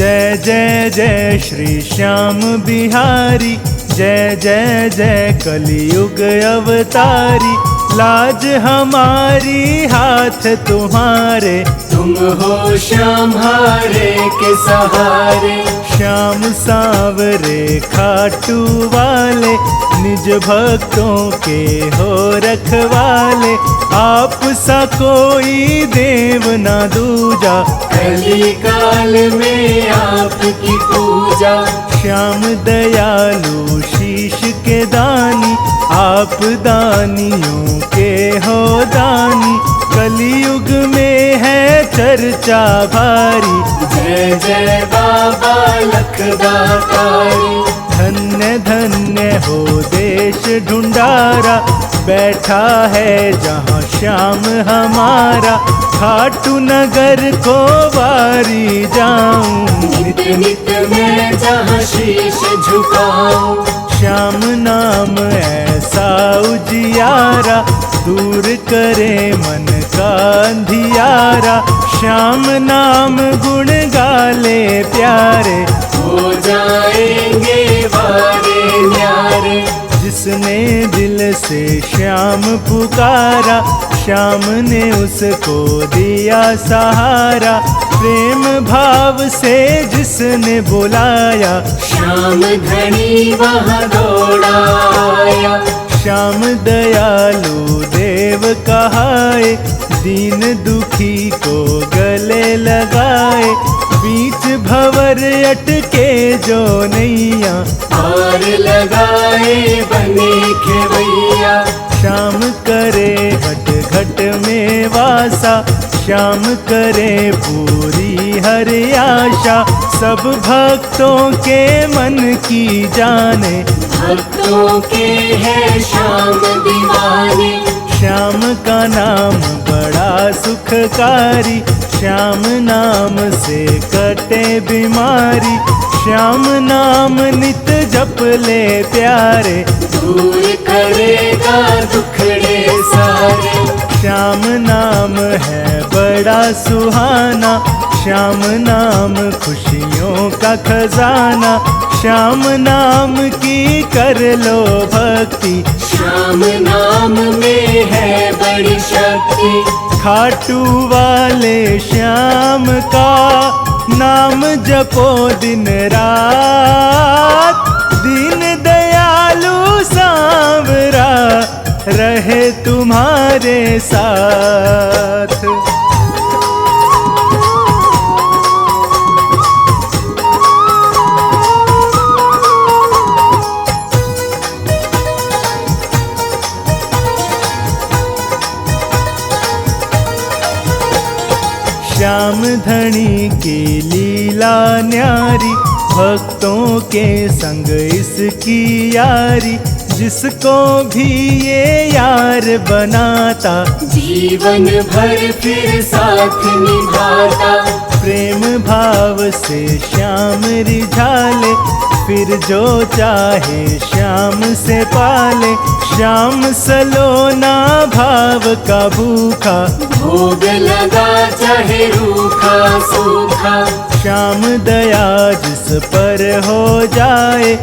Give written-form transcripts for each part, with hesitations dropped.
जय जय जय श्री श्याम बिहारी, जय जय जय कलियुग अवतारी। लाज हमारी हाथ तुम्हारे, तुम हो श्याम हारे के सहारे। श्याम सांवरे खाटू वाले, निज भक्तों के हो रखवाले। आप सा कोई देव ना दूजा, कली काल में आपकी पूजा। श्याम दयालु शीश के दानी, आप दानियों के हो दानी। कलियुग में है चर्चा भारी, जय जय बाबा लखदातारी। धन्य धन्य हो देश ढूंढारा, बैठा है जहाँ श्याम हमारा। खाटू नगर को वारी जाऊं, नित नित मैं जहाँ शीश झुकाऊं। श्याम नाम ऐसा उजियारा, दूर करे मन का अंधियारा। श्याम नाम गुण गाले प्यारे, हो जाएंगे वारे न्यारे। जिसने दिल से श्याम पुकारा, श्याम ने उसको दिया सहारा। प्रेम भाव से जिसने बुलाया, श्याम धनी वहाँ दौड़ाया। श्याम दयालु देव कहाए, दीन दुखी को गले लगाए। बीच भंवर अटके जो नैया, पार लगाए बने खेवैया। श्याम करे घट घट में वासा, श्याम करे पूरी हर आशा। सब भक्तों के मन की जाने, भक्तों के है श्याम दीवाने। श्याम का नाम बड़ा सुखकारी, श्याम नाम से कटे बीमारी। श्याम नाम नित जप ले प्यारे, दूर करेगा दुखड़े सारे। श्याम नाम है बड़ा सुहाना, श्याम नाम खुशियों का खजाना। श्याम नाम की कर लो भक्ति, श्याम नाम में है बड़ी शक्ति। खाटू वाले श्याम का नाम जपो दिन रात। दीन दयालु सांवरा रहे तुम्हारे साथ। श्याम धनी की लीला न्यारी, भक्तों के संग इसकी यारी। जिसको भी ये यार बनाता, जीवन भर फिर साथ निभाता। प्रेम भाव से श्याम रिझाले, फिर जो चाहे श्याम से पाले। श्याम सलोना भाव का भूखा, भोग लगा चाहे रूखा सूखा। श्याम दया जिस पर हो जाए,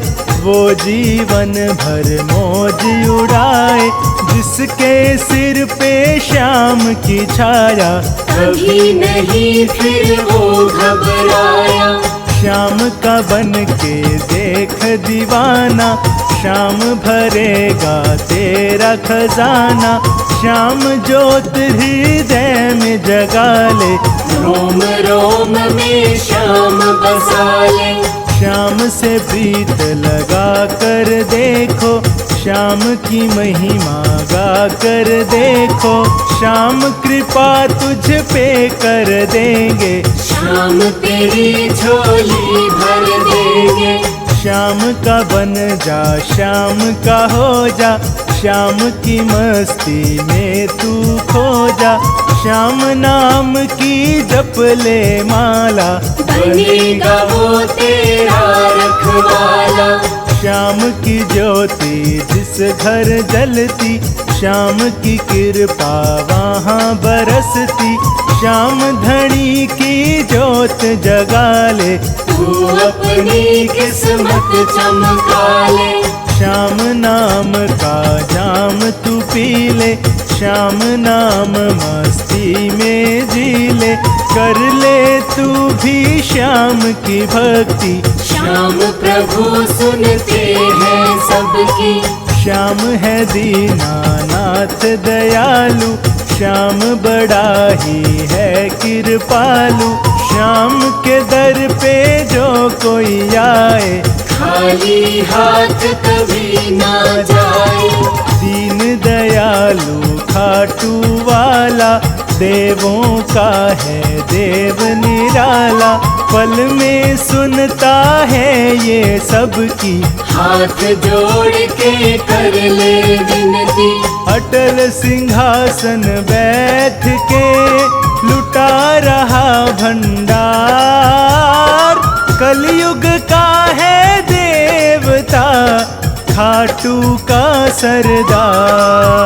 वो जीवन भर मौज उड़ाए। जिसके सिर पे श्याम की छाया, कभी नहीं फिर वो घबराया। श्याम का बन के देख दीवाना, श्याम भरेगा तेरा खजाना। श्याम ज्योत हृदय में जगा ले, रोम रोम में श्याम बसा ले। श्याम से प्रीत लगा कर देखो, श्याम की महिमा गा कर देखो। श्याम कृपा तुझ पे कर देंगे, श्याम तेरी झोली भर देंगे। श्याम का बन जा, श्याम का हो जा। श्याम की मस्ती में तू खो जा। श्याम नाम की जप ले माला, बनेगा वो तेरा रखवाला। श्याम की ज्योति जिस घर जलती, श्याम की कृपा वहाँ बरसती। श्याम धनी की ज्योत जगा ले, तू अपनी किस्मत चमका ले। श्याम नाम का जाम तू पी ले, श्याम नाम मस्ती में जी ले, कर ले तू भी श्याम की भक्ति। श्याम प्रभु सुनते हैं सबकी। श्याम है दीनानाथ दयालु, श्याम बड़ा ही है कृपालु। श्याम के दर पे जो कोई आए, खाली हाथ कभी ना जाए। दीन दयालु खाटू वाला, देवों का है देव निराला। पल में सुनता है ये सबकी, हाथ जोड़ के कर ले विनती। अटल सिंहासन बैठ के लुटा रहा भंडार। कलयुग का है देवता, खाटू का सरदार।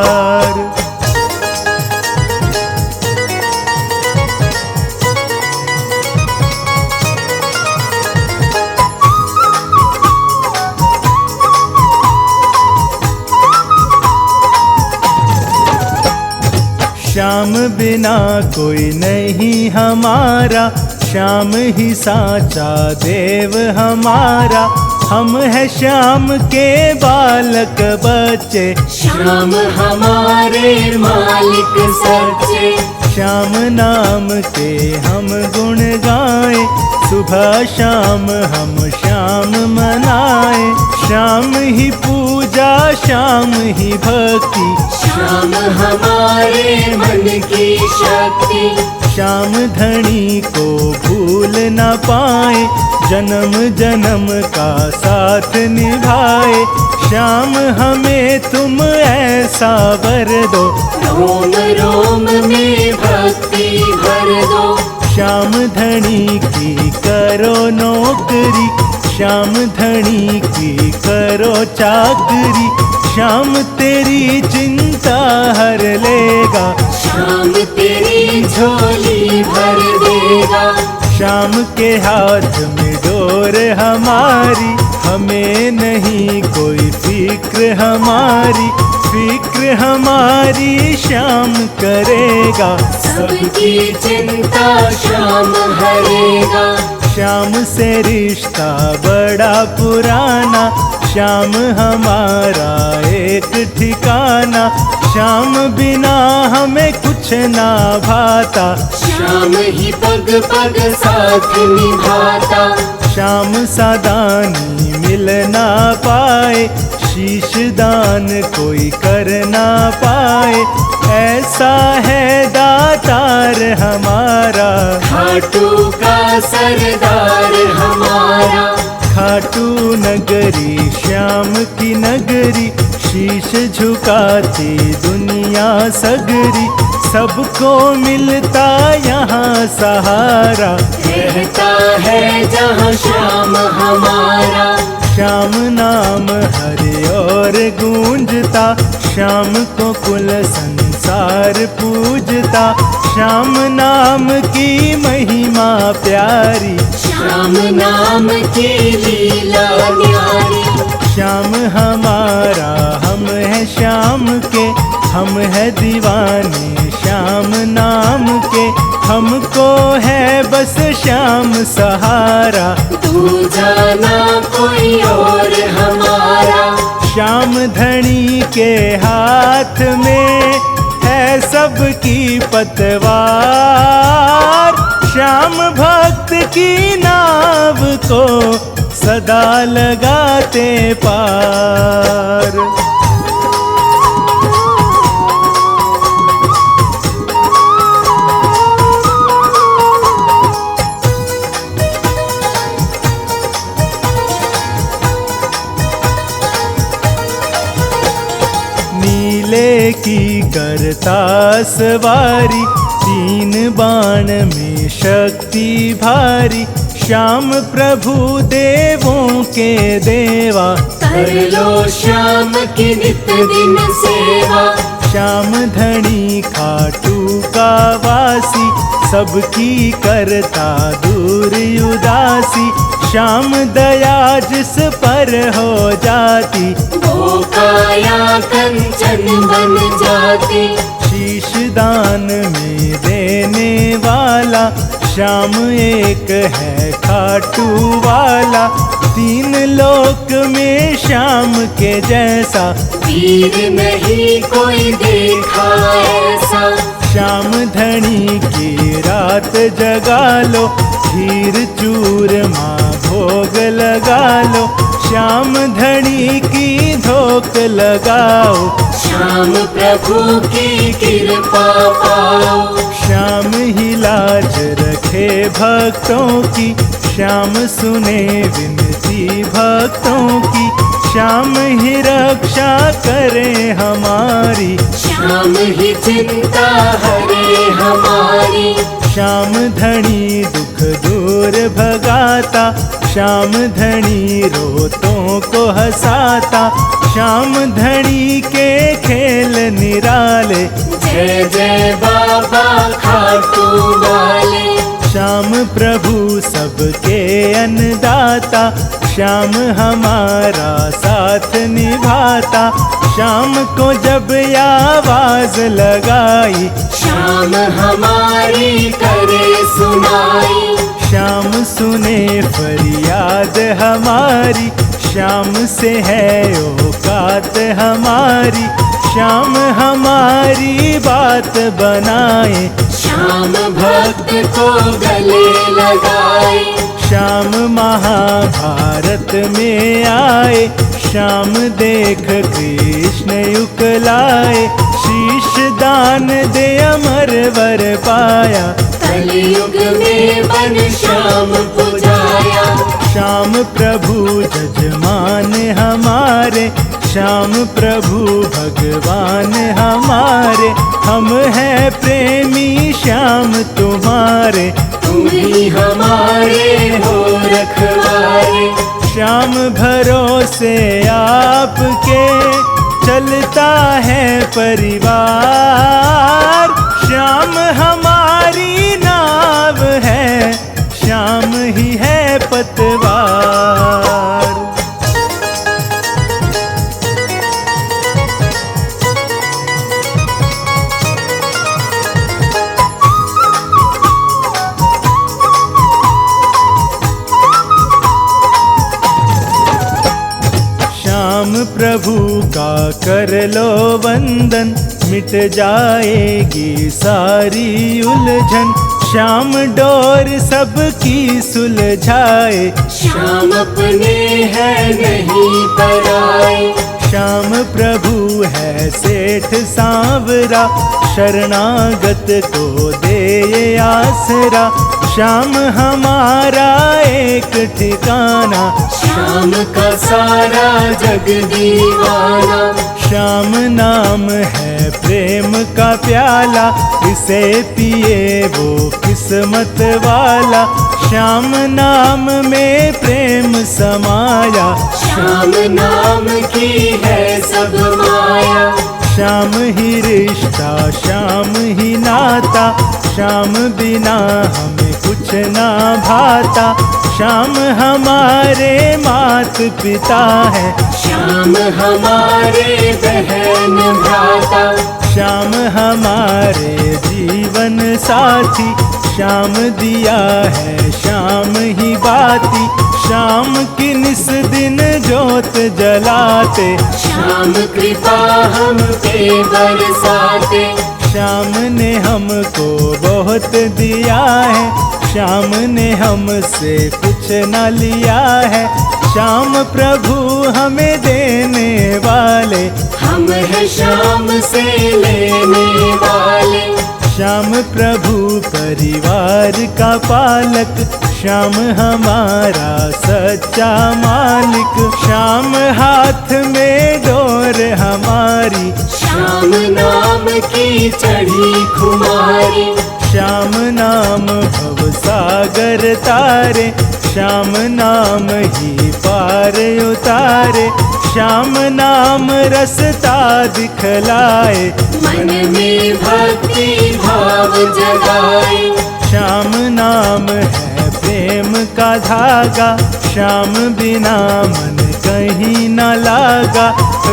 श्याम बिना कोई नहीं हमारा, श्याम ही साचा देव हमारा। हम है श्याम के बालक बच्चे, श्याम हमारे मालिक सच्चे। श्याम नाम के हम गुण गाएं, सुबह शाम हम श्याम मनाएं। श्याम ही पूजा, श्याम ही भक्ति, श्याम हमारे मन की शक्ति। श्याम धनी को भूल न पाए, जन्म जन्म का साथ निभाए। श्याम हमें तुम ऐसा वर दो, रोम रोम में भक्ति भर दो। श्याम धनी की करो नौकरी, श्याम धनी की करो चाकरी। श्याम तेरी चिंता हर लेगा, श्याम तेरी झोली भर देगा। श्याम के हाथ में डोर हमारी, हमें नहीं कोई फिक्र हमारी। फिक्र हमारी श्याम करेगा, सबकी चिंता श्याम हरेगा। श्याम से रिश्ता बड़ा पुराना, श्याम हमारा एक ठिकाना। श्याम बिना हमें कुछ ना भाता, श्याम ही पग पग साथ निभाता। श्याम सादानी मिल ना पाए, शीश दान कोई कर ना पाए। ऐसा है दातार हमारा, खाटू का सरदार हमारा। खाटू नगरी श्याम की नगरी, शीश झुकाती दुनिया सगरी। सबको मिलता यहाँ सहारा, रहता है जहाँ श्याम हमारा। श्याम नाम हरे और गूंजता, श्याम को कुल संसार पूजता। श्याम नाम की महिमा प्यारी, श्याम नाम की लीला न्यारी। श्याम हमारा हम है श्याम के, हम है दीवाने श्याम नाम के। हमको है बस श्याम सहारा, तू जाना कोई और हमारा। श्याम धनी के हाथ में है सबकी पतवार। श्याम भक्त की नाव को सदा लगाते पार। नीले की करता सवारी, तीन बाण में शक्ति भारी। श्याम प्रभु देवों के देवा, कर लो श्याम की नित दिन सेवा। श्याम धनी खाटू का वासी, सबकी करता दूर उदासी, श्याम दया जिस पर हो जाती, वो काया कंचन बन जाती। शीश दान में देने वाला, श्याम एक है खाटू वाला, तीन लोक में श्याम के जैसा, वीर नहीं कोई देखा ऐसा। श्याम धनी की रात जगा लो, खीर चूरमा भोग लगा लो, श्याम धनी की धोक लगाओ, श्याम प्रभु की कृपा पाओ। श्याम ही लाज रखे भक्तों की, श्याम सुने विनती भक्तों की, श्याम ही रक्षा करे हमारी, श्याम ही चिंता हरे हमारी। श्याम धनी दुख दूर भगाता, श्याम धनी रोतों को हंसाता, श्याम धनी के खेल निराले, जय जय बाबा खाटू वाले। श्याम प्रभु सबके अन्नदाता, श्याम हमारा साथ निभाता, श्याम को जब आवाज लगाई, श्याम हमारी करे सुनाई। श्याम सुने फरियाद हमारी, श्याम से है औकात हमारी, श्याम हमारी बात बनाए, श्याम भक्त को गले लगाए। श्याम महाभारत में आए, श्याम देख कृष्ण युकलाए, शीश दान दे अमर वर पाया, कलयुग में बन श्याम पुजाया। श्याम प्रभु जजमान हमारे, श्याम प्रभु भगवान हमारे, हम हैं प्रेमी श्याम तुम्हारे, तुम ही हमारे हो रखवारे। श्याम भरोसे आपके चलता है परिवार, श्याम हमारी नाव है, श्याम ही है पतवार। श्याम प्रभु का कर लो वंदन, मिट जाएगी सारी उलझन, श्याम डोर सबकी सुलझाए, श्याम अपने है नहीं पराए। श्याम प्रभु है सेठ सांवरा, शरणागत को दे ये आसरा, श्याम हमारा एक ठिकाना, श्याम का सारा जग दीवाना। श्याम नाम है प्रेम का प्याला, इसे पिए वो किस्मत वाला, श्याम नाम में प्रेम समाया, श्याम नाम की है सब माया। श्याम ही रिश्ता श्याम ही नाता, श्याम बिना हमें कुछ ना भाता, श्याम हमारे मात पिता है, श्याम हमारे बहन भ्राता। श्याम हमारे जीवन साथी, श्याम दिया है श्याम ही बाती, श्याम की निस दिन जोत जलाते, श्याम कृपा हम पे बरसाते। श्याम ने हमको बहुत दिया है, श्याम ने हमसे कुछ न लिया है, श्याम प्रभु हमें देने वाले, हम है श्याम से लेने वाले। श्याम प्रभु परिवार का पालक, श्याम हमारा सच्चा मालिक, श्याम हाथ में डोर हमारी, श्याम नाम की चढ़ी खुमारी। श्याम नाम भव सागर तारे, श्याम नाम ही पार उतारे, श्याम नाम रसता दिखलाए, मन में भक्ति भाव जगाए। श्याम नाम है प्रेम का धागा, श्याम बिना मन कहीं न लागा।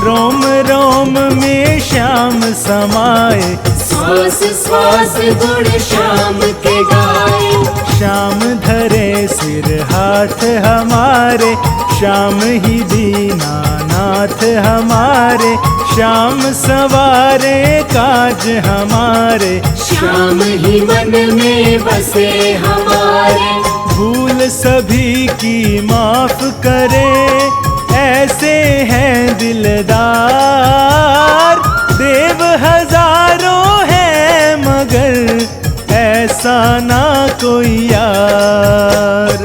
रोम रोम में श्याम समाए, श्वास श्वास गुण श्याम के गाए। श्याम धरे सिर हाथ हमारे, श्याम ही दीनानाथ हमारे। श्याम सवारे काज हमारे, श्याम ही मन में बसे हमारे। भूल सभी की माफ करे, ऐसे हैं दिलदार। देव हजारों हैं मगर ऐसा ना कोई यार।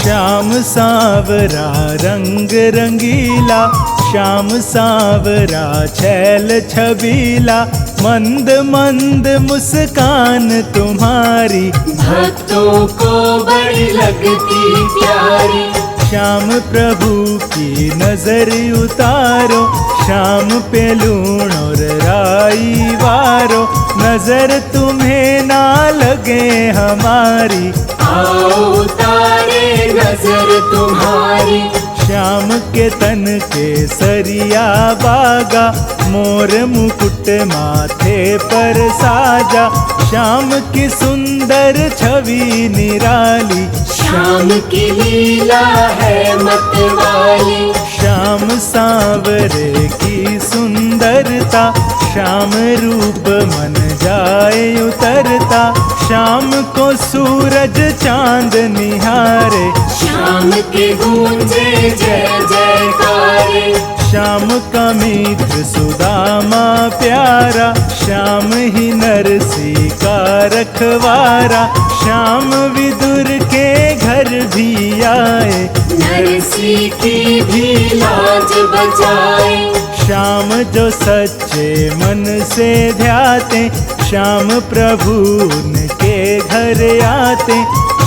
श्याम सावरा रंग रंगीला, श्याम सावरा छैल छबीला। मंद मंद मुस्कान तुम्हारी, भक्तों को बड़ी लगती प्यारी। श्याम प्रभु की नजर उतारो, श्याम पे लूण और राई वारो। नजर तुम्हें ना लगे हमारी, आओ उतारे नजर तुम्हारी। श्याम के तन के सरिया बागा, मोर मुकुट माथे पर साजा। श्याम की सुंदर छवि निराली, श्याम की लीला है मतवाली। श्याम सांवरे की सुंदरता, श्याम रूप मन जाए उतरता। श्याम को सूरज चांद निहारे, श्याम के गूंजे जय जयकारे। श्याम का मित्र सुदामा प्यारा, श्याम ही नरसी का रखवारा। श्याम विदुर के घर भी आए, नरसी की भी लाज बचाए। श्याम जो सच्चे मन से ध्याते, श्याम प्रभु उनके घर आते।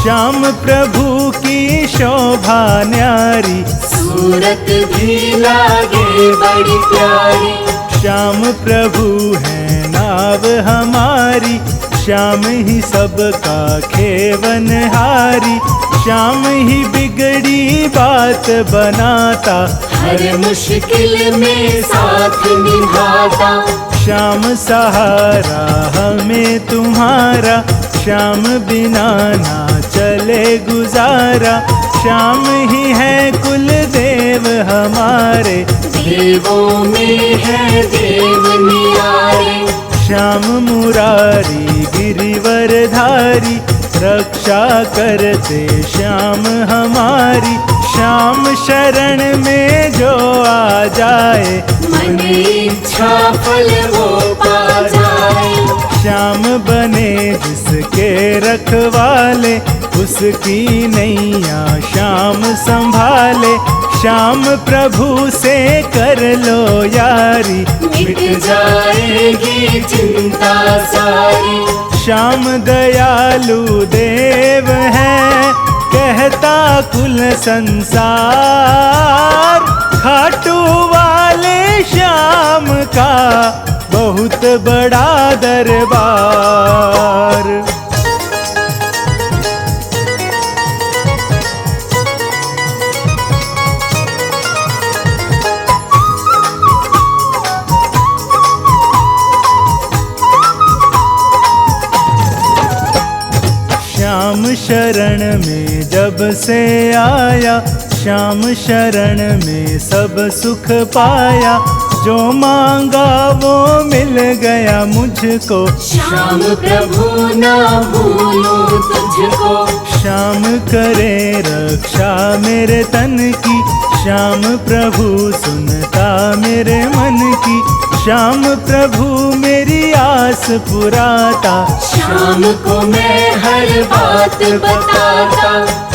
श्याम प्रभु की शोभा न्यारी, सूरत भी लागे बड़ी प्यारी। श्याम प्रभु है नाव हमारी, श्याम ही सबका खेवनहारी। श्याम ही बिगड़ी बात बनाता, हर मुश्किल में साथ निभाता। श्याम सहारा हमें तुम्हारा, श्याम बिना ना चले गुजारा। श्याम ही है कुल देव हमारे, देवों में है देव नियारे। श्याम मुरारी गिरिवरधारी, रक्षा करते श्याम हमारी। श्याम शरण में जो आ जाए, मन इच्छा फल वो पा जाए। श्याम बने जिसके रखवाले, उसकी नैया श्याम संभाले। श्याम प्रभु से कर लो यारी, मिट जाएगी चिंता सारी। श्याम दयालु देव है, कहता कुल संसार। खाटू वाले श्याम का बहुत बड़ा दरबार। श्याम शरण में जब से आया, श्याम शरण में सब सुख पाया। जो मांगा वो मिल गया मुझको, श्याम प्रभु ना भूलूं तुझको। श्याम करे रक्षा मेरे तन की, श्याम प्रभु सुनता मेरे मन की। श्याम प्रभु मेरी आस पुराता, श्याम को मैं हर बात बताता।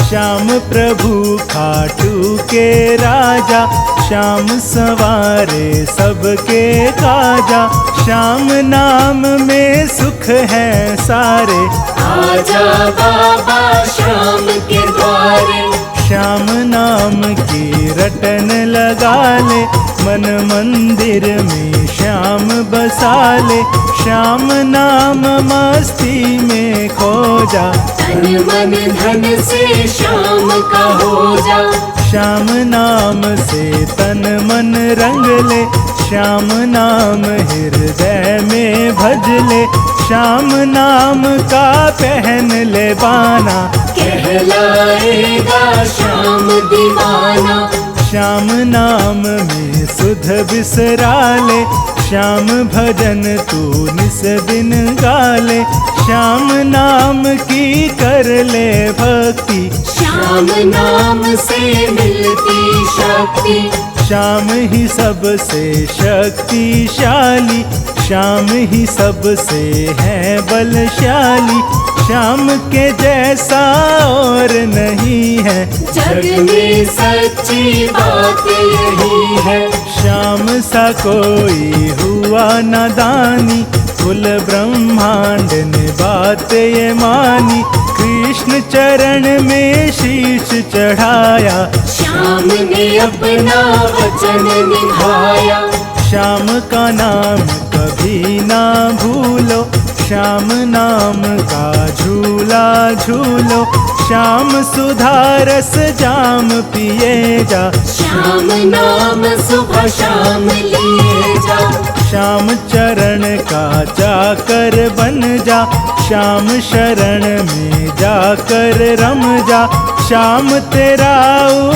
श्याम प्रभु खाटू के राजा, श्याम संवारे सबके काजा, श्याम नाम में सुख है सारे। आजा बाबा श्याम के द्वारे, श्याम नाम की रटन लगा ले, मन मंदिर में श्याम बसा ले। श्याम नाम मस्ती में खो जा, तन मन धन से श्याम का हो जा। श्याम नाम से तन मन रंग ले, श्याम नाम हृदय में भज ले। श्याम नाम का पहन ले बाना, कहलाएगा श्याम दीवाना। श्याम नाम में सुध बिसरा ले, श्याम भजन तू निस दिन गाले। श्याम नाम की कर ले भक्ति, श्याम नाम से मिलती शक्ति। श्याम ही सबसे शक्तिशाली, श्याम ही सबसे है बलशाली। श्याम के जैसा और नहीं है, जग में सच्ची बात यही है। श्याम सा कोई हुआ न दानी, कुल ब्रह्मांड ने बात ये मानी। कृष्ण चरण में शीश चढ़ाया, श्याम ने अपना वचन निभाया। श्याम का नाम कभी ना भूलो, श्याम नाम का झूला झूलो। श्याम सुधारस जाम पिए जा, श्याम नाम सुबह शाम लिए जा। श्याम चरण का जाकर बन जा, श्याम शरण में जाकर रम जा। श्याम तेरा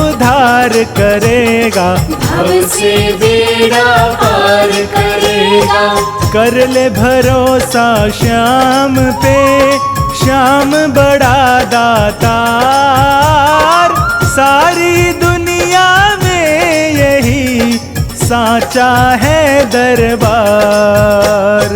उद्धार करेगा, भव से बेड़ा पार करेगा। कर ले भरोसा श्याम पे, श्याम बड़ा दातार। सारी दुनिया में यही साचा है दरबार।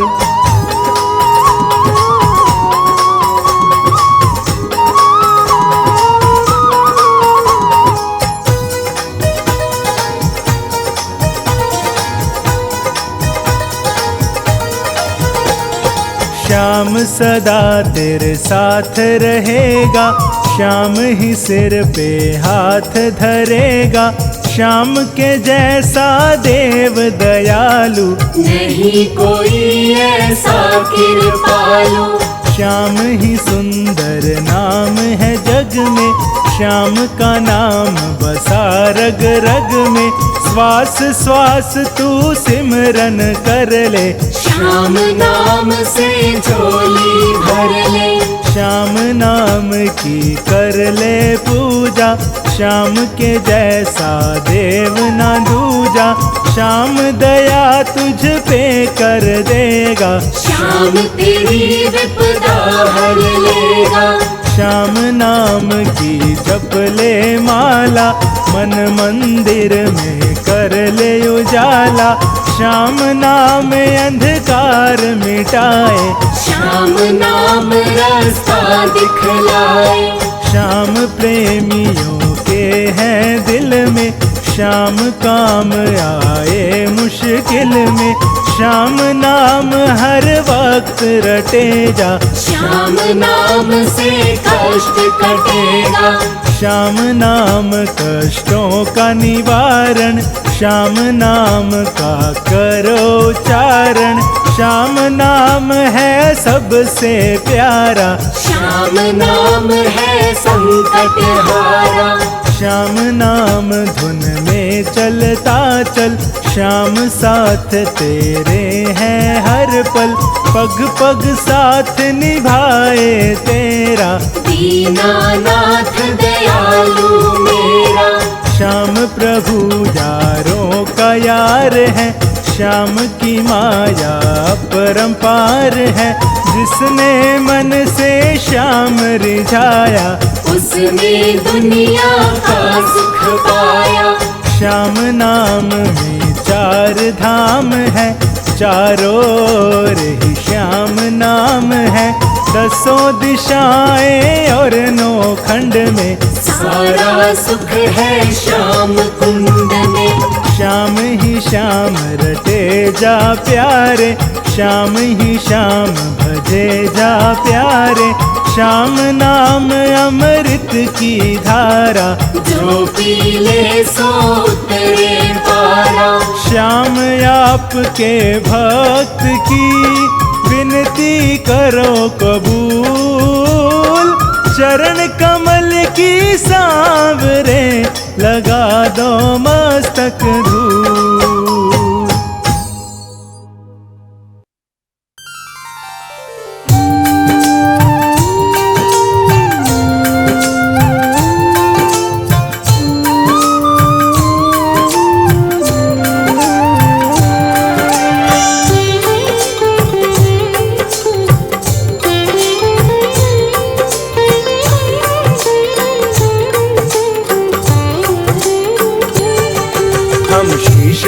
श्याम सदा तेरे साथ रहेगा, श्याम ही सिर पे हाथ धरेगा। श्याम के जैसा देव दयालु नहीं कोई ऐसा कृपालु। श्याम ही सुंदर नाम है जग में, श्याम का नाम बसा रग रग में। श्वास श्वास तू सिमरन कर ले, श्याम नाम से झोली भर ले। श्याम नाम की कर ले पूजा, श्याम के जैसा देव ना दूजा। श्याम दया तुझ पे कर देगा, श्याम तेरी विपदा हर लेगा। श्याम नाम की जप ले माला, मन मंदिर में कर ले उजाला। श्याम नाम अंधकार मिटाए, श्याम नाम रास्ता दिखलाए। श्याम प्रेमियों के हैं दिल में, श्याम काम आए मुश्किल में। श्याम नाम हर वक्त रटे जा, श्याम नाम से कष्ट कटेगा। श्याम नाम कष्टों का निवारण, श्याम नाम का करो उच्चारण। श्याम नाम है सबसे प्यारा, श्याम नाम है संकट हारा। श्याम नाम धुन में चलता चल, श्याम साथ तेरे हैं हर पल। पग पग साथ निभाए तेरा, दीनानाथ दयालु मेरा। श्याम प्रभु यारों का यार है, श्याम की माया अपरंपार है। जिसने मन से श्याम रिझाया, उसने दुनिया का सुख पाया। श्याम नाम में चार धाम है, चारों ओर ही श्याम नाम है। दसों दिशाएं और नौ खंड में, सारा सुख है श्याम कुंड में। श्याम ही श्याम रटे जा प्यारे, श्याम ही श्याम भजे जा प्यारे। श्याम नाम अमृत की धारा, जो पी ले सो उतरे पारा। श्याम आपके भक्त की विनती करो कबूल, चरण कमल की सांवरे लगा दो मस्तक धूल।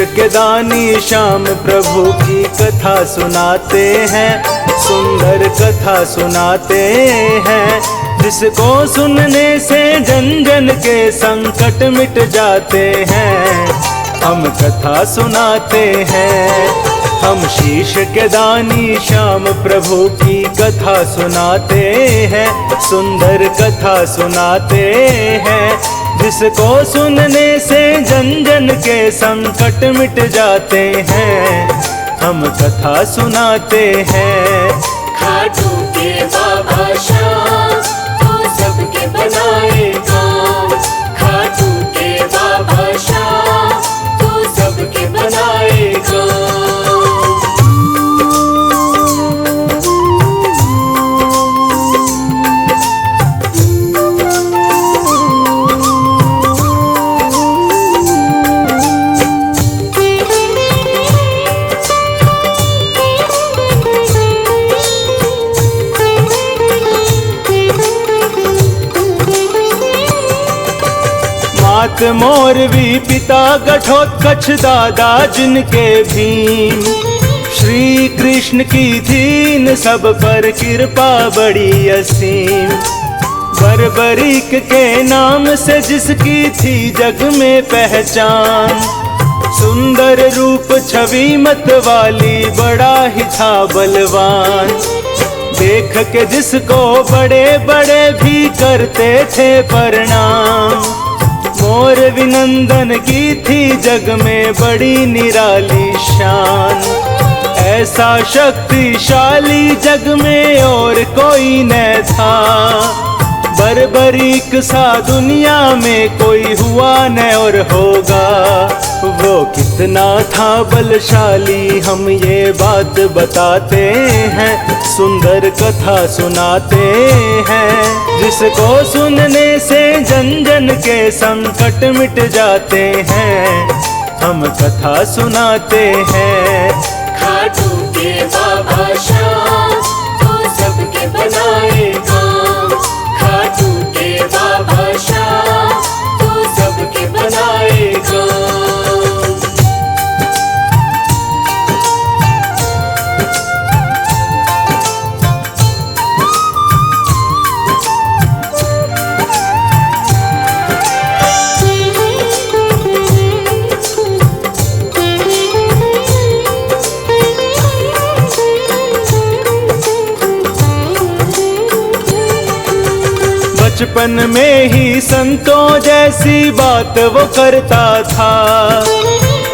के दानी श्याम प्रभु की कथा सुनाते हैं, सुंदर कथा सुनाते हैं। जिसको सुनने से जन जन के संकट मिट जाते हैं, हम कथा सुनाते हैं। हम शीश के दानी श्याम प्रभु की कथा सुनाते हैं, सुंदर कथा सुनाते हैं। जिसको सुनने से जन जन के संकट मिट जाते हैं, हम कथा सुनाते हैं। खाटू के बाबा श्याम तो सबके बनाए काम, खाटू के बाबा श्याम तो सबके बनाए काम। मात मोरवी पिता घटोत्कच दादा जिनके भीम, श्री कृष्ण की दीन सब पर कृपा बड़ी असीम। बर्बरीक के नाम से जिसकी थी जग में पहचान, सुंदर रूप छवि मत वाली बड़ा ही था बलवान। देख के जिसको बड़े बड़े भी करते थे प्रणाम, मोर विनंदन की थी जग में बड़ी निराली शान। ऐसा शक्तिशाली जग में और कोई न था, बर्बरीक सा दुनिया में कोई हुआ न और होगा। वो कितना था बलशाली हम ये बात बताते हैं, सुंदर कथा सुनाते हैं। जिसको सुनने से जन जन के संकट मिट जाते हैं, हम कथा सुनाते हैं। खाटू के बाबा श्याम तो सबके बनाए काम, खाटू के बाबा श्याम तो सबके बनाए काम। बचपन में ही संतों जैसी बात वो करता था,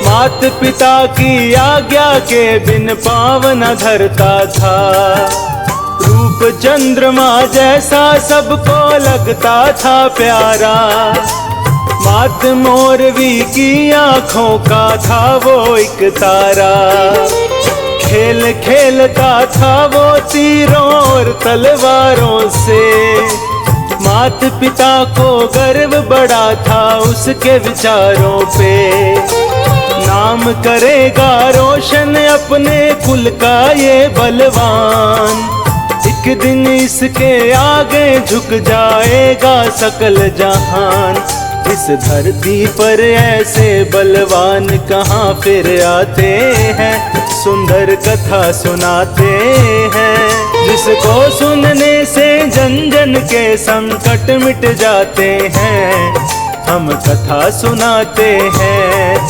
मात पिता की आज्ञा के बिन पाँव न धरता था। रूप चंद्रमा जैसा सबको लगता था प्यारा, मात मोरवी की आँखों का था वो एक तारा। खेल खेलता था वो तीरों और तलवारों से, मात पिता को गर्व बड़ा था उसके विचारों पे। नाम करेगा रोशन अपने कुल का ये बलवान, एक दिन इसके आगे झुक जाएगा सकल जहान। इस धरती पर ऐसे बलवान कहाँ फिर आते हैं, सुंदर कथा सुनाते हैं। जिसको सुनने से जन जन के संकट मिट जाते हैं, हम कथा सुनाते हैं।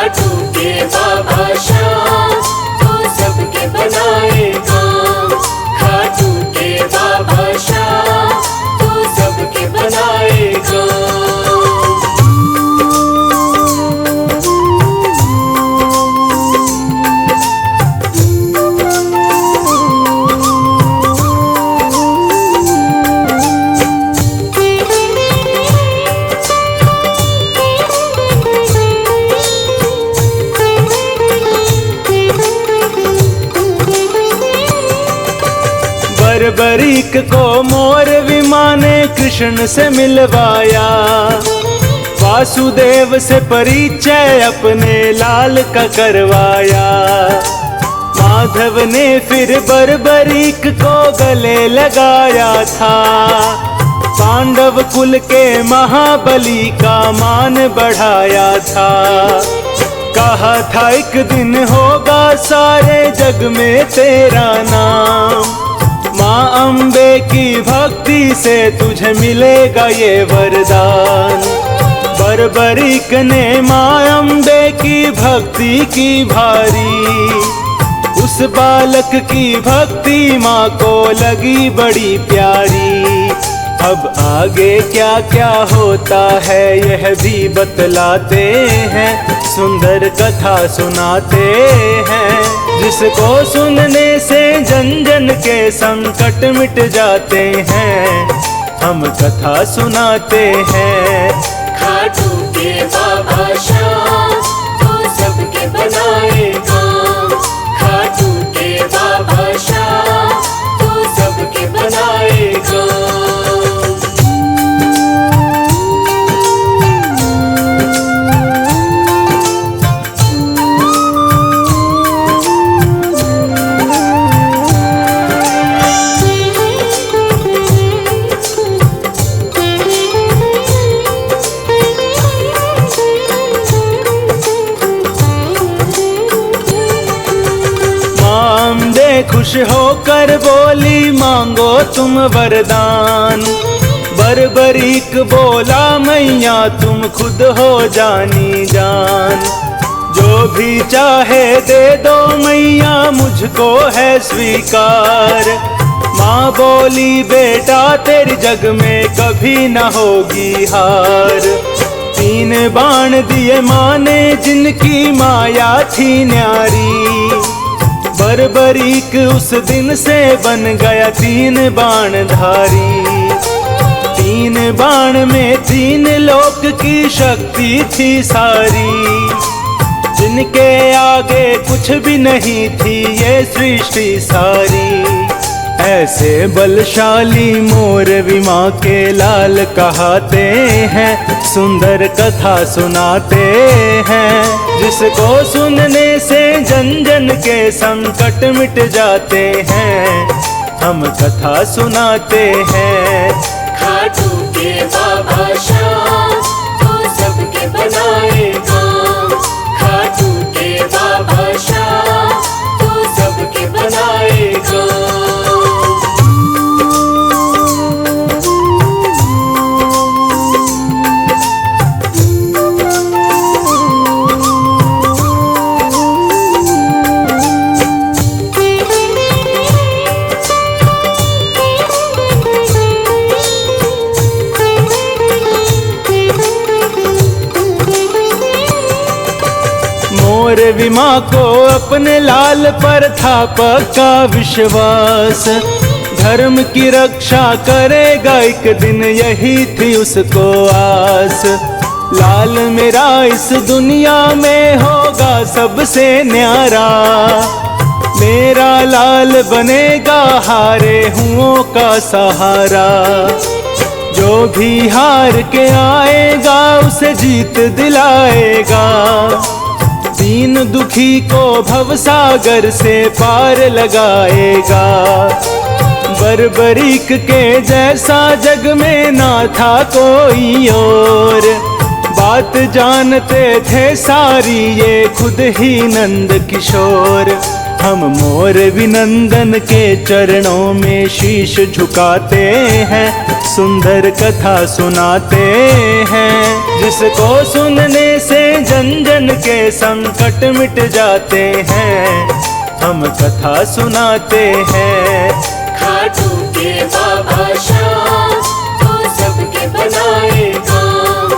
खाटू के बाबा श्याम तो सबके बनाए काम। खाटू के बाबा श्याम तो सबके बनाए काम। बरीक को मोर विमान ने कृष्ण से मिलवाया। वासुदेव से परिचय अपने लाल का करवाया। माधव ने फिर बरबरीक को गले लगाया था। पांडव कुल के महाबली का मान बढ़ाया था। कहा था एक दिन होगा सारे जग में तेरा नाम। माँ अम्बे की भक्ति से तुझे मिलेगा ये वरदान। बरबरीक ने माँ अम्बे की भक्ति की भारी। उस बालक की भक्ति माँ को लगी बड़ी प्यारी। अब आगे क्या क्या होता है यह भी बतलाते हैं। सुंदर कथा सुनाते हैं जिसको सुनने से जन जन के संकट मिट जाते हैं। हम कथा सुनाते हैं। खाटू के बाबा श्याम तो सबके बनाए काम। खाटू के बाबा श्याम तो सबके बनाए काम। खुश होकर बोली मांगो तुम वरदान। बरबरीक बोला मैया तुम खुद हो जानी जान। जो भी चाहे दे दो मैया मुझको है स्वीकार। माँ बोली बेटा तेरे जग में कभी न होगी हार। 3 बाण दिए माँ ने जिनकी माया थी न्यारी। बरबरीक उस दिन से बन गया 3 बाण धारी। 3 बाण में 3 लोक की शक्ति थी सारी। जिनके आगे कुछ भी नहीं थी ये सृष्टि सारी। ऐसे बलशाली मोर विमा के लाल कहाते हैं। सुंदर कथा सुनाते हैं जिसको सुनने से जन जन के संकट मिट जाते हैं। हम कथा सुनाते हैं। खाटू के बाबा श्याम तो सबके बनाए काम। खाटू के बाबा श्याम तो सबके बनाए काम। मोर विमा को अपने लाल पर था पक्का विश्वास। धर्म की रक्षा करेगा एक दिन यही थी उसको आस। लाल मेरा इस दुनिया में होगा सबसे न्यारा। मेरा लाल बनेगा हारे हुओं का सहारा। जो भी हार के आएगा उसे जीत दिलाएगा। दीन दुखी को भवसागर से पार लगाएगा। बरबरीक के जैसा जग में ना था कोई और। बात जानते थे सारी ये खुद ही नंद किशोर। हम मोर विनंदन के चरणों में शीश झुकाते हैं। सुंदर कथा सुनाते हैं जिसको सुनने से जन जन के संकट मिट जाते हैं, हम कथा सुनाते हैं। खाटू के बाबा श्याम तो सबके बनाए काम,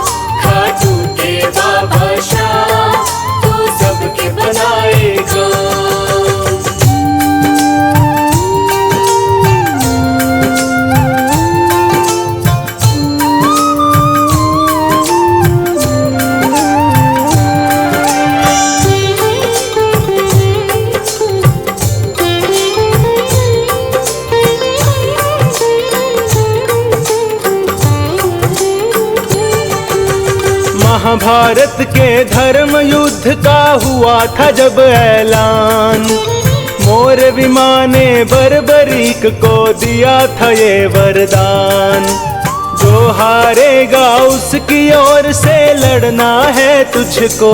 खाटू के बाबा श्याम तो सबके बनाए काम। महाभारत के धर्म युद्ध का हुआ था जब ऐलान, मोरविमा ने बर्बरीक को दिया था ये वरदान। जो हारेगा उसकी ओर से लड़ना है तुझको,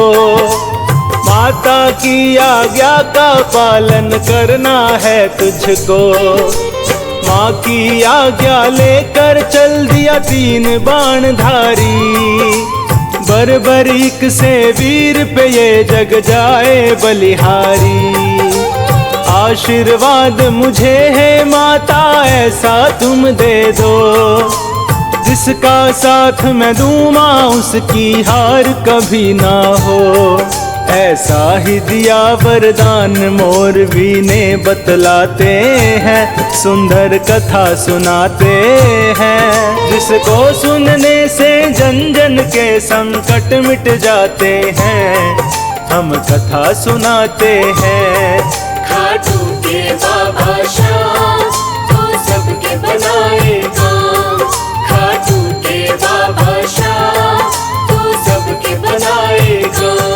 माता की आज्ञा का पालन करना है तुझको। माँ की आज्ञा लेकर चल दिया 3 बाणधारी, बर्बरीक से वीर पे ये जग जाए बलिहारी। आशीर्वाद मुझे है माता ऐसा तुम दे दो, जिसका साथ मैं दूँ माँ उसकी हार कभी ना हो। ऐसा ही दिया वरदान मोरवी ने बतलाते हैं, सुंदर कथा सुनाते हैं। जिसको सुनने से जन जन के संकट मिट जाते हैं, हम कथा सुनाते हैं। खाटू के बाबा श्याम तो सबके बनाए काम, खाटू के बाबा श्याम तो सबके बनाए काम।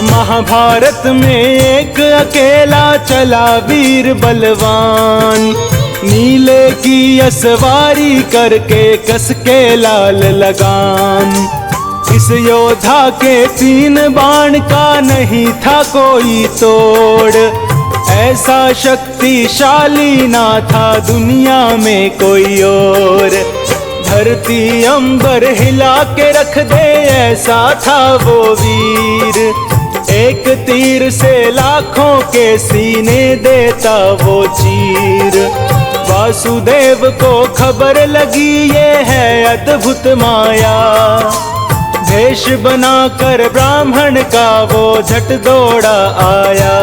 महाभारत में एक अकेला चला वीर बलवान, नीले की असवारी करके कस के लाल लगाम। इस योद्धा के 3 बाण का नहीं था कोई तोड़, ऐसा शक्तिशाली ना था दुनिया में कोई और। धरती अंबर हिला के रख दे ऐसा था वो वीर, एक तीर से लाखों के सीने देता वो चीर। वासुदेव को खबर लगी ये है अद्भुत माया, भेष बनाकर ब्राह्मण का वो झट दौड़ा आया।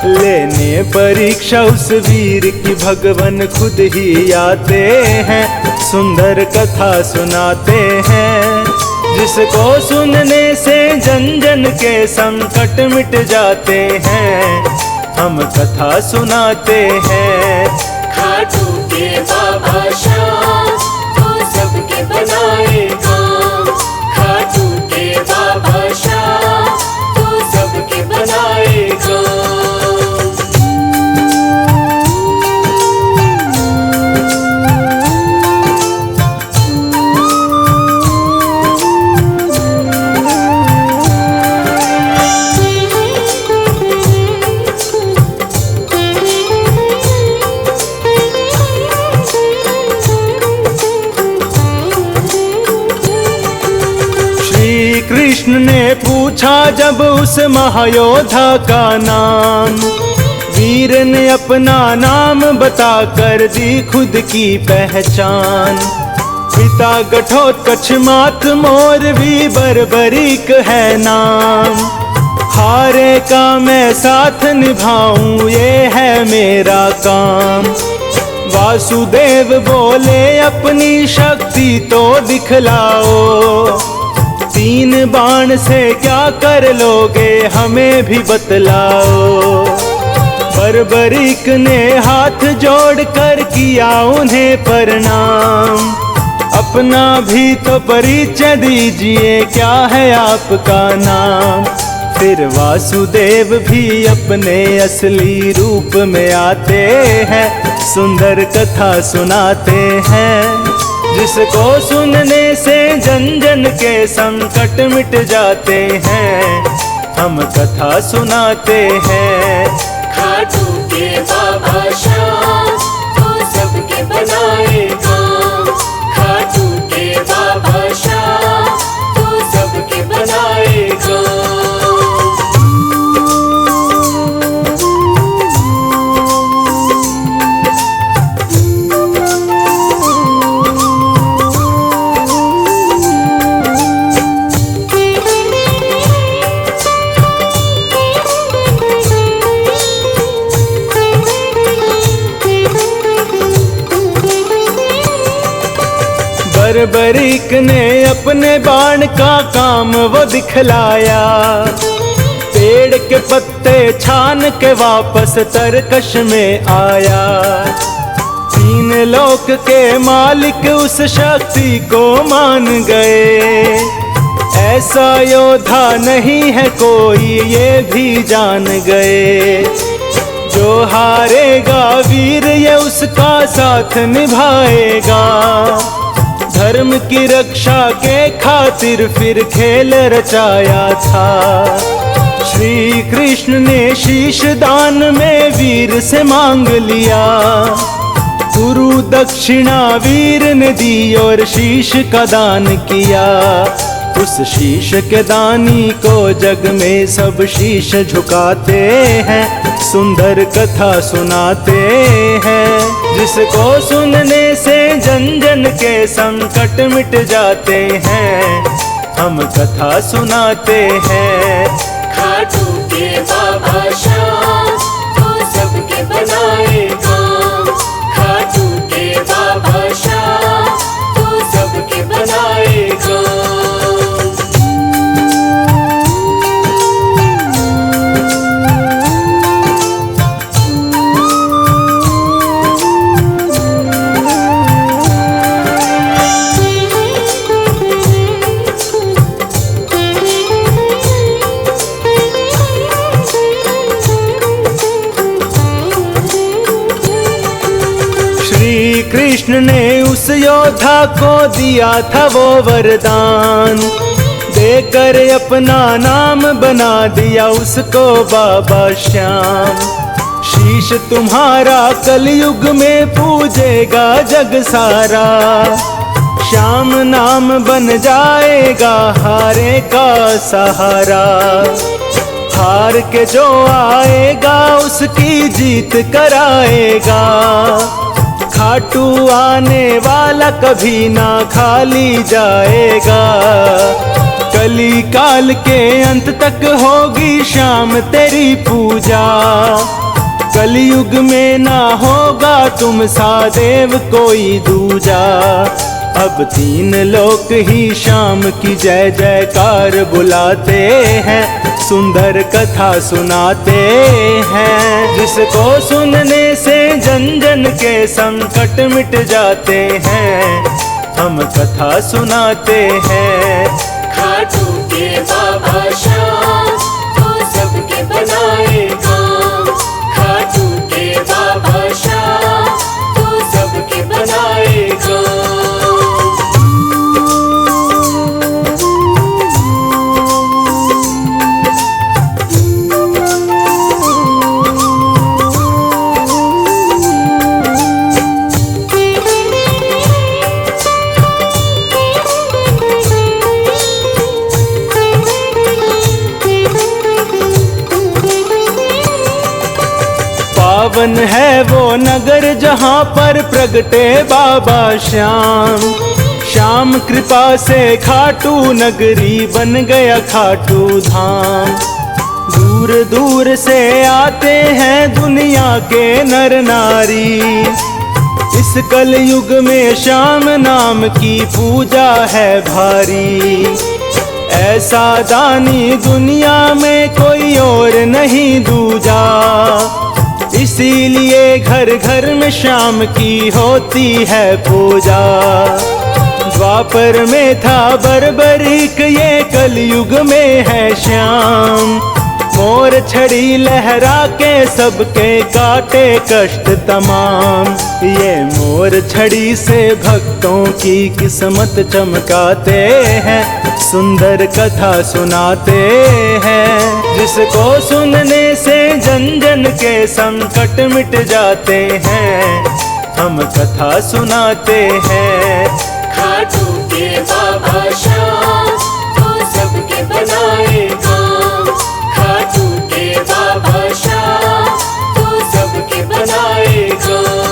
लेने परीक्षा उस वीर की भगवान खुद ही आते हैं, सुंदर कथा सुनाते हैं। जिसको सुनने से जन जन के संकट मिट जाते हैं, हम कथा सुनाते हैं। खाटू के बाबा श्याम तो सबके बनाए काम, खाटू के बाबा श्याम तो सबके बनाए काम। कृष्ण ने पूछा जब उस महायोद्धा का नाम, वीर ने अपना नाम बताकर दी खुद की पहचान। पिता घटोत्कच मात मोरवी बर्बरीक है नाम, हारे का मैं साथ निभाऊं ये है मेरा काम। वासुदेव बोले अपनी शक्ति तो दिखलाओ, 3 बाण से क्या कर लोगे हमें भी बतलाओ। बर्बरीक ने हाथ जोड़कर किया उन्हें प्रणाम, अपना भी तो परिचय दीजिए क्या है आपका नाम। फिर वासुदेव भी अपने असली रूप में आते हैं, सुंदर कथा सुनाते हैं। जिसको सुनने से जन जन के संकट मिट जाते हैं, हम कथा सुनाते हैं। खाटू के बाबा श्याम तो सबके बनाए काम, खाटू के बाबा श्याम तो सबके बनाए काम। बर्बरीक ने अपने बाण का काम वो दिखलाया, पेड़ के पत्ते छान के वापस तरकश में आया। तीन लोक के मालिक उस शक्ति को मान गए, ऐसा योद्धा नहीं है कोई ये भी जान गए। जो हारेगा वीर ये उसका साथ निभाएगा, धर्म की रक्षा के खातिर फिर खेल रचाया था। श्री कृष्ण ने शीश दान में वीर से मांग लिया, गुरु दक्षिणा वीर ने दी और शीश का दान किया। उस शीश के दानी को जग में सब शीश झुकाते हैं, सुंदर कथा सुनाते हैं। जिसको सुनने से जन जन के संकट मिट जाते हैं, हम कथा सुनाते हैं। खाटू के बाबा श्याम तो सबके बनाए काम, खाटू के बाबा श्याम तो सबके बनाए काम। कृष्ण ने उस योद्धा को दिया था वो वरदान, देकर अपना नाम बना दिया उसको बाबा श्याम। शीश तुम्हारा कलयुग में पूजेगा जग सारा, श्याम नाम बन जाएगा हारे का सहारा। हार के जो आएगा उसकी जीत कराएगा, खाटू आने वाला कभी ना खाली जाएगा। कली काल के अंत तक होगी श्याम तेरी पूजा, कलयुग में ना होगा तुम सा देव कोई दूजा। अब तीन लोक ही श्याम की जय जयकार बुलाते हैं, सुंदर कथा सुनाते हैं। जिसको सुनने से जन जन के संकट मिट जाते हैं, हम कथा सुनाते हैं। खाटू के बाबा श्याम तो सबके बनाए काम, खाटू के बाबा श्याम तो सबके बनाए काम। पावन है वो नगर जहाँ पर प्रगटे बाबा श्याम। श्याम कृपा से खाटू नगरी बन गया खाटू धाम। दूर दूर से आते हैं दुनिया के नर नारी, इस कलयुग में श्याम नाम की पूजा है भारी। ऐसा दानी दुनिया में कोई और नहीं दूजा, इसीलिए घर घर में श्याम की होती है पूजा। द्वापर में था बर्बरीक, ये कलयुग में है श्याम। मोर छड़ी लहरा के सबके काटे कष्ट तमाम। ये मोर छड़ी से भक्तों की किस्मत चमकाते हैं, सुंदर कथा सुनाते हैं। जिसको सुनने से जन जन के संकट मिट जाते हैं, हम कथा सुनाते हैं। खाटू के बाबा श्याम तो सबके बनाए काम। खाटू के बाबा श्याम तो सबके बनाए काम।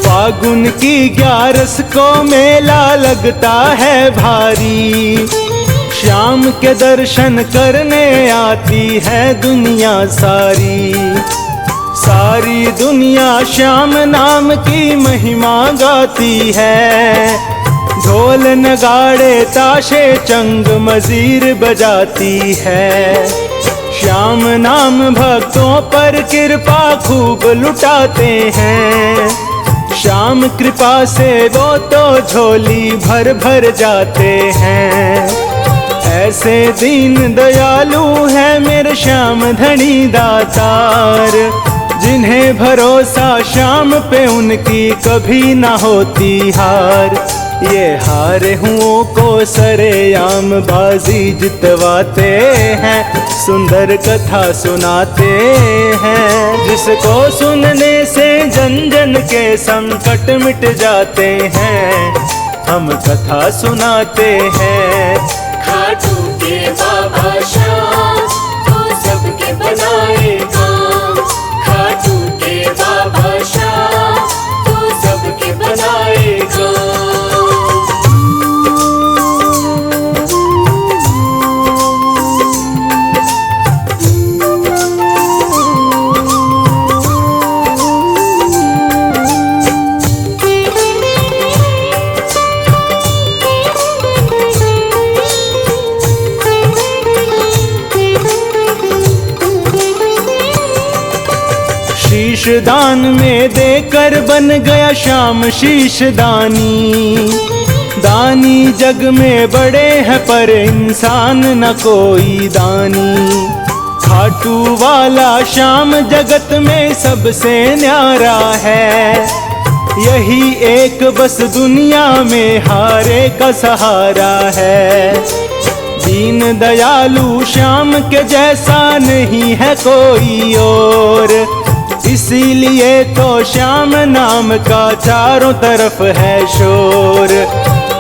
फागुन की 11 को मेला लगता है भारी। श्याम के दर्शन करने आती है दुनिया सारी। सारी दुनिया श्याम नाम की महिमा गाती है। ढोल नगाड़े ताशे चंग मजीर बजाती है। श्याम नाम भक्तों पर कृपा खूब लुटाते हैं। श्याम कृपा से वो तो झोली भर भर जाते हैं। ऐसे दीन दयालु है मेरे श्याम धनी दातार, जिन्हें भरोसा श्याम पे उनकी कभी ना होती हार। ये हारे हुओं को सरेआम बाजी जितवाते हैं, सुंदर कथा सुनाते हैं। जिसको सुनने से जन जन के संकट मिट जाते हैं, हम कथा सुनाते हैं। खाटू के बाबा श्याम तो सबके बनाए काम। खाटू के बाबा श्याम तो सबके बनाए काम। शीश दान में देकर बन गया श्याम शीश दानी। दानी जग में बड़े हैं पर इंसान न कोई दानी। खाटू वाला श्याम जगत में सबसे न्यारा है। यही एक बस दुनिया में हारे का सहारा है। दीन दयालु श्याम के जैसा नहीं है कोई और, इसीलिए तो श्याम नाम का चारों तरफ है शोर।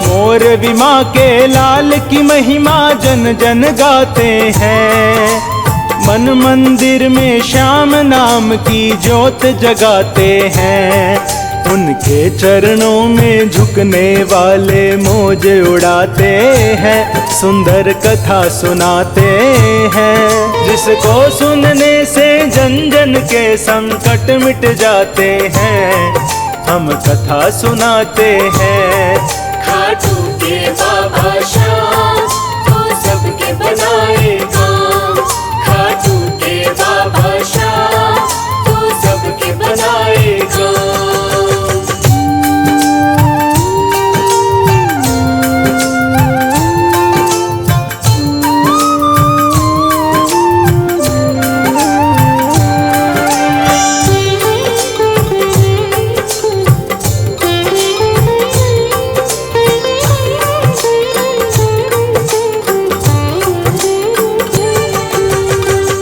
मोर विमा के लाल की महिमा जन जन गाते हैं। मन मंदिर में श्याम नाम की ज्योत जगाते हैं। उनके चरणों में झुकने वाले मौज उड़ाते हैं, सुंदर कथा सुनाते हैं। जिसको सुनने से जन जन के संकट मिट जाते हैं, हम कथा सुनाते हैं। खाटू के बाबा श्याम तो सबके बनाए काम। खाटू के बाबा श्याम तो सबके बनाए काम।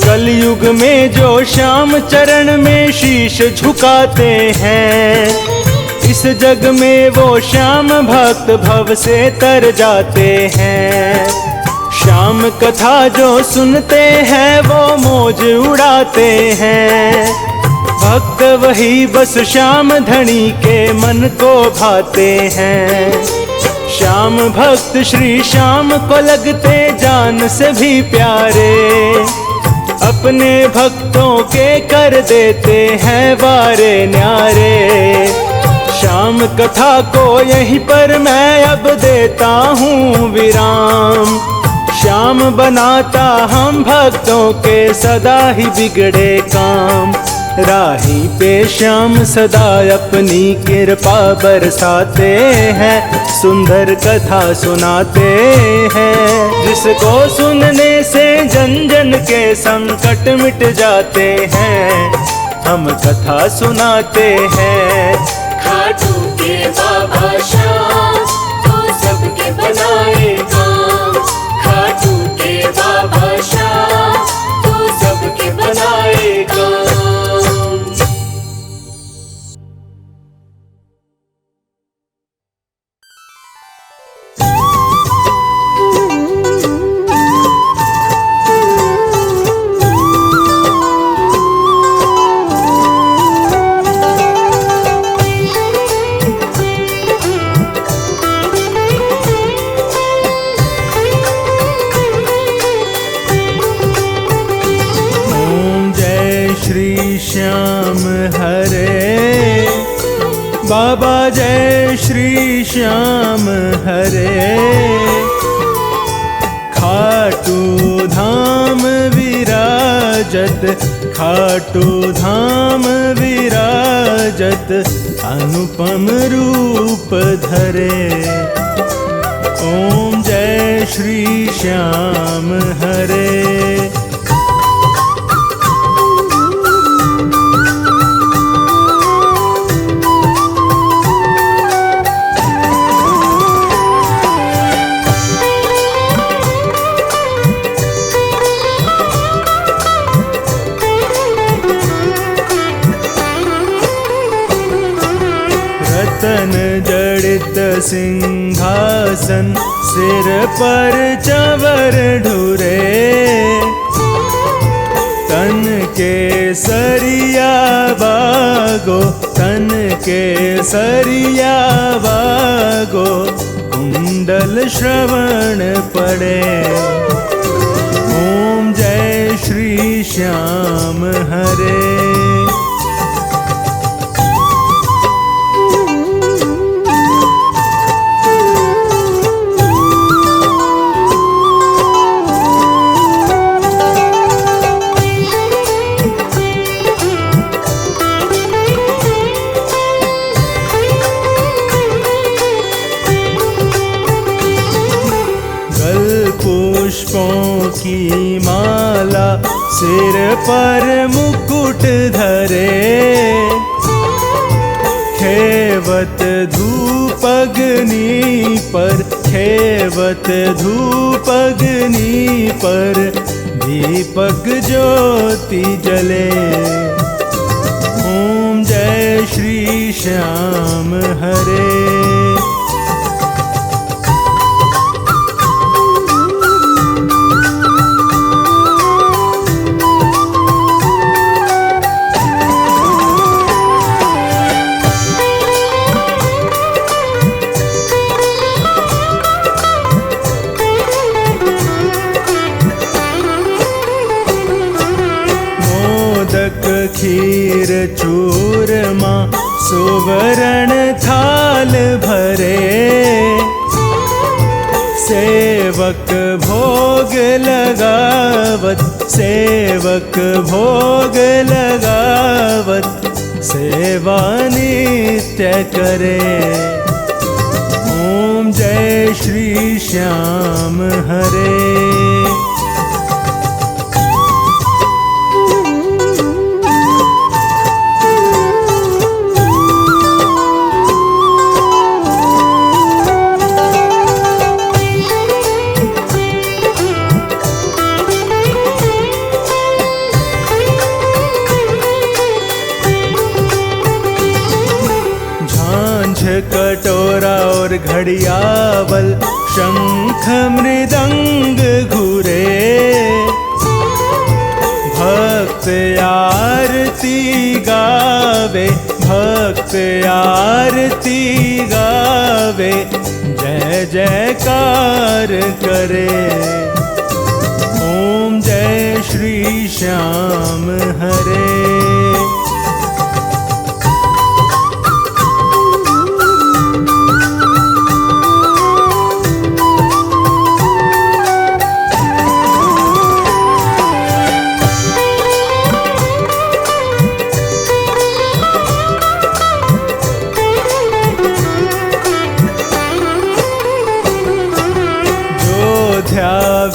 कलयुग में जो श्याम चरण में शीश झुकाते हैं, इस जग में वो श्याम भक्त भव से तर जाते हैं। श्याम कथा जो सुनते हैं वो मौज उड़ाते हैं। भक्त वही बस श्याम धनी के मन को भाते हैं। श्याम भक्त श्री श्याम को लगते जान से भी प्यारे। अपने भक्तों के कर देते हैं वारे न्यारे। श्याम कथा को यहीं पर मैं अब देता हूँ विराम। श्याम बनाता हम भक्तों के सदा ही बिगड़े काम। राही पे श्याम सदा अपनी कृपा बरसाते हैं, सुंदर कथा सुनाते हैं। जिसको सुनने से जन जन के संकट मिट जाते हैं, हम कथा सुनाते हैं। खाटू के बाबा श्याम तो सबके बनाए काम। खाटू के बाबा श्याम तो सबके बनाए काम। श्याम हरे बाबा, जय श्री श्याम हरे। खाटू धाम विराजत, खाटू धाम विराजत, अनुपम रूप धरे। ओम जय श्री श्याम हरे। रतन जड़ित सिंहासन, सिर पर चंवर ढुरे। तन के सरिया बागो, तन के सरिया बागो, कुंडल श्रवण पड़े। ओम जय श्री श्याम हरे। पुष्पों की माला, सिर पर मुकुट धरे। खेवत धूप अग्नि पर, खेवत धूप अग्नि पर, दीपक ज्योति जले। ओम जय श्री श्याम हरे। खीर चूरमा, सुवर्ण थाल भरे। सेवक भोग लगावत, सेवक भोग लगावत, सेवा नित्य करे। ओम जय श्री श्याम हरे। कटोरा और घड़ियावल, शंख मृदंग घुरे। भक्त आरती गावे, भक्त आरती गावे, जय जयकार करे। ओम जय श्री श्याम हरे।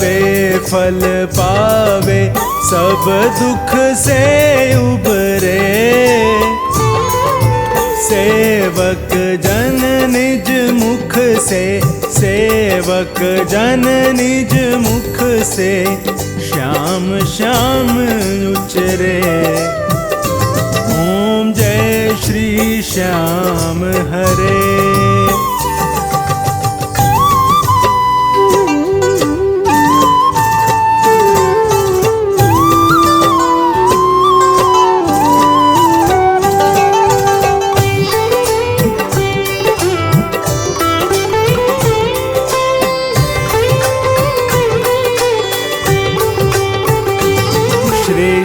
वे फल पावे, सब दुख से उबरे। सेवक जन निज मुख से, सेवक जन निज मुख से, श्याम श्याम उचरे। ओम जय श्री श्याम हरे।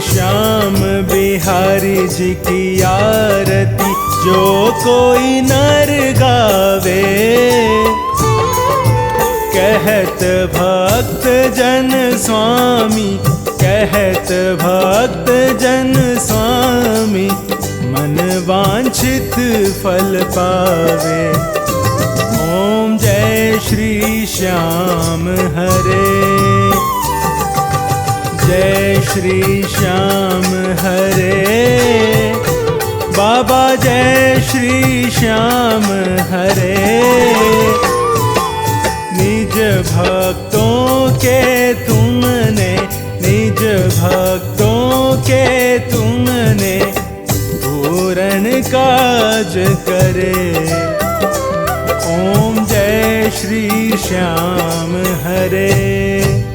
श्याम बिहारी जी की आरती जो कोई नर गावे, कहत भक्त जन स्वामी, कहत भक्त जन स्वामी, मन वांछित फल पावे। ओम जय श्री श्याम हरे। जय श्री श्याम हरे। बाबा जय श्री श्याम हरे। निज भक्तों के तुमने, निज भक्तों के तुमने, पूर्ण काज करे। ओम जय श्री श्याम हरे।